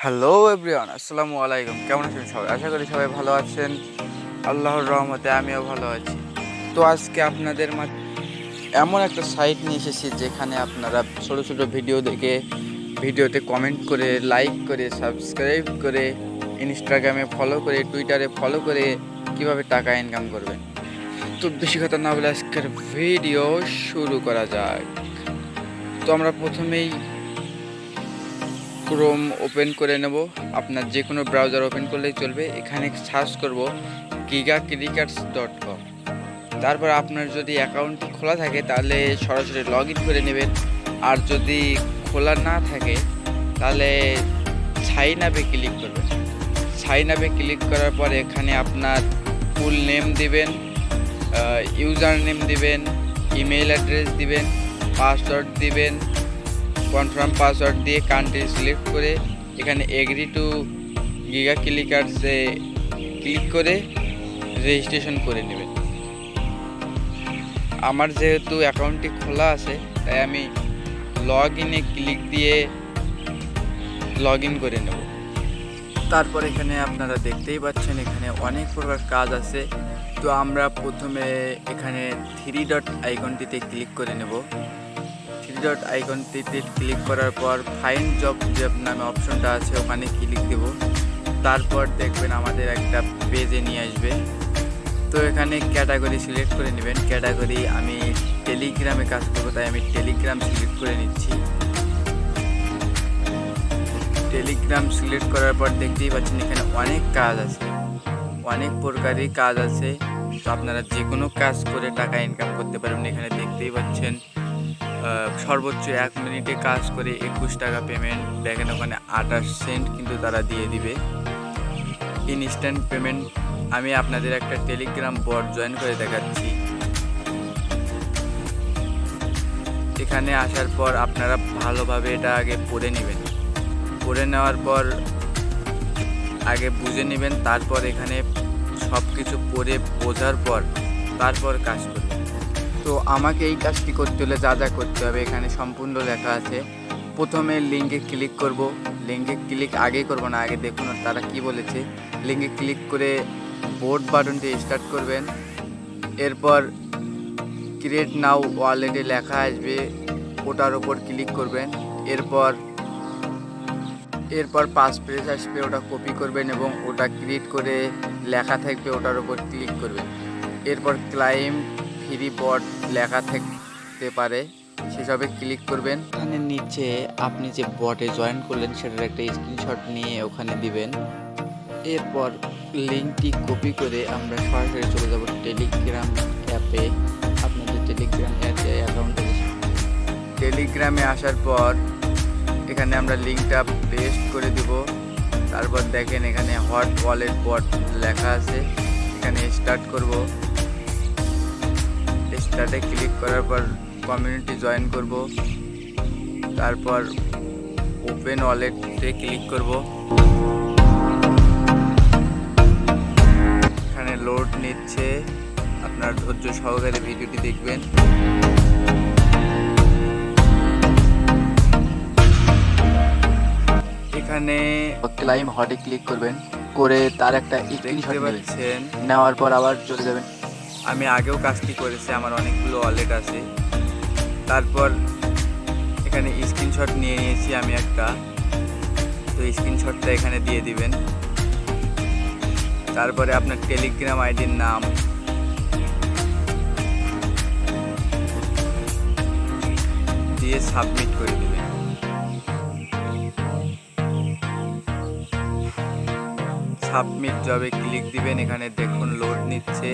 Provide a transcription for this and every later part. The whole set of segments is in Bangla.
হ্যালো এভরিওয়ান, আসসালামু আলাইকুম। কেমন আছেন সবাই? আশা করি সবাই ভালো আছেন। আল্লাহর রহমতে আমিও ভালো আছি। তো আজকে আপনাদের মাঝে এমন একটা সাইট নিয়ে এসেছি যেখানে আপনারা ছোট ছোট ভিডিও দেখে ভিডিওতে কমেন্ট করে, লাইক করে, সাবস্ক্রাইব করে, ইনস্টাগ্রামে ফলো করে, টুইটারে ফলো করে কিভাবে টাকা ইনকাম করবেন। তো বেশি কথা না বলে আজকের ভিডিও শুরু করা যাক। তো আমরা প্রথমেই ক্রোম ওপেন করে নেব। আপনার যে কোনো ব্রাউজার ওপেন করলেই চলবে। এখানে সার্চ করব gigacrickets.com। তারপর আপনার যদি অ্যাকাউন্টটি খোলা থাকে তাহলে সরাসরি লগ ইন করে নেবেন, আর যদি খোলা না থাকে তাহলে সাইন আপে ক্লিক করবেন। সাইন আপে ক্লিক করার পর এখানে আপনার ফুল নেম দিবেন, ইউজার নেম দিবেন, ইমেল অ্যাড্রেস দিবেন, পাসওয়ার্ড দিবেন। কনফার্ম পাসওয়ার্ড দিয়ে কান্ট্রি সিলেক্ট করে এখানে এগ্রি টু গিগাক্রিকেটসে ক্লিক করে রেজিস্ট্রেশন করে নেবেন। আমার যেহেতু অ্যাকাউন্টটি খোলা আছে তাই আমি লগ ইনে ক্লিক দিয়ে লগ ইন করে নেব। তারপর এখানে আপনারা দেখতেই পাচ্ছেন এখানে অনেক প্রকার কাজ আছে। তো আমরা প্রথমে এখানে 3 ডট আইকনটিতে ক্লিক করে নেব। 3 ডট আইকনটিতে ক্লিক করার পর ফাইন্ড জব যে নামে অপশনটা আছে ওখানে ক্লিক দেব। তারপর দেখবেন আমাদের একটা পেজে নিয়ে আসবে। তো এখানে ক্যাটাগরি সিলেক্ট করে নেবেন। ক্যাটাগরি আমি টেলিগ্রামে কাজ করবো তাই আমি টেলিগ্রাম সিলেক্ট করে নিচ্ছি। টেলিগ্রাম সিলেক্ট করার পর দেখতেই পাচ্ছেন এখানে অনেক কাজ আছে, অনেক প্রকারই কাজ আছে। তো আপনারা যে কোনো কাজ করে টাকা ইনকাম করতে পারবেন। এখানে দেখতেই পাচ্ছেন সর্বোচ্চ 1 মিনিটে কাজ করে 21 টাকা পেমেন্ট। দেখেন ওখানে 28 সেন্ট কিন্তু তারা দিয়ে দিবে ইনস্ট্যান্ট পেমেন্ট। আমি আপনাদের একটা টেলিগ্রাম বট জয়েন করে দেখাচ্ছি। এখানে আসার পর আপনারা ভালোভাবে এটা আগে পড়ে নেবেন। পড়ে নেওয়ার পর আগে বুঝে নেবেন, তারপর এখানে সব কিছু পড়ে বোঝার পর তারপর কাজ করবেন। তো আমাকে এই কাজটি করতে হলে যা যা করতে হবে এখানে সম্পূর্ণ লেখা আছে। প্রথমে লিঙ্কে ক্লিক করব। লিঙ্কে ক্লিক আগে করব না, আগে দেখুন তারা কি বলেছে। লিঙ্কে ক্লিক করে বোর্ড বাটনটি স্টার্ট করবেন। এরপর ক্রিয়েট নাও ওয়ালেটে লেখা আসবে, ওটার ওপর ক্লিক করবেন। এরপর পাস পেজ আসবে, ওটা কপি করবেন এবং ওটা ক্রিয়েট করে লেখা থাকবে ওটার ওপর ক্লিক করবেন। এরপর ক্লাইম ফ্রি বট লেখা থাকতে পারে, সেসবে ক্লিক করবেন। এখানে নিচে আপনি যে বটে জয়েন করলেন সেটার একটা স্ক্রিনশট নিয়ে ওখানে দিবেন। এরপর লিঙ্কটি কপি করে আমরা সরাসরি চলে যাব টেলিগ্রাম অ্যাপে। আপনাদের টেলিগ্রাম অ্যাকাউন্টে টেলিগ্রামে আসার পর এখানে আমরা লিঙ্কটা পেস্ট করে দেব। তারপর দেখেন এখানে হট ওয়ালেট বট লেখা আছে, এখানে স্টার্ট করব। স্টার্টে ক্লিক করার পর কমিউনিটি জয়েন করব। তারপর ওপেন ওয়ালেটে ক্লিক করব। এখানে লোড নিচ্ছে, আপনার ধৈর্য সহকারে ভিডিওটি দেখবেন। এখানে ক্লাইম হটে ক্লিক করবেন, করে তার একটা স্ক্রিনশট নেবেন। নেওয়ার পর আবার চলে যাবেন। আমি আগেও কাজটি করেছি, আমার অনেকগুলো ওয়ালেট আছে। তারপর এখানে স্ক্রিনশট নিয়ে নিয়েছি আমি একটা, তো স্ক্রিনশটটা এখানে দিয়ে দিবেন। তারপরে আপনার টেলিগ্রাম আইডির নাম, দিয়ে সাবমিট করে দিবেন। সাবমিট জবে ক্লিক দিবেন। এখানে দেখুন লোড নিচ্ছে।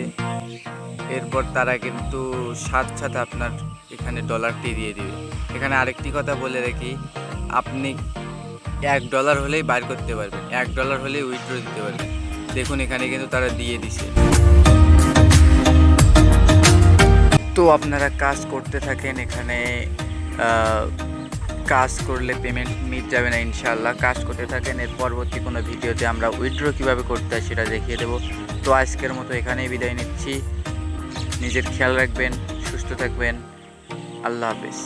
এরপর তারা কিন্তু সাথে সাথে আপনার এখানে ডলারটি দিয়ে দিবে। এখানে আরেকটি কথা বলে রাখি, আপনি $1 হলেই বাইর করতে পারবেন, $1 হলেই উইথড্র দিতে পারবেন। দেখুন এখানে কিন্তু তারা দিয়ে দিছে। তো আপনারা কাজ করতে থাকেন। এখানে কাজ করলে পেমেন্ট মিট যাবে না ইনশাআল্লাহ। কাজ করতে থাকেন, এর পরবর্তী কোনো ভিডিওতে আমরা উইথড্র কীভাবে করতে হয় সেটা দেখিয়ে দেবো। তো আজকের মতো এখানেই বিদায় নিচ্ছি। নিজের খেয়াল রাখবেন, সুস্থ থাকবেন। আল্লাহ হাফেজ।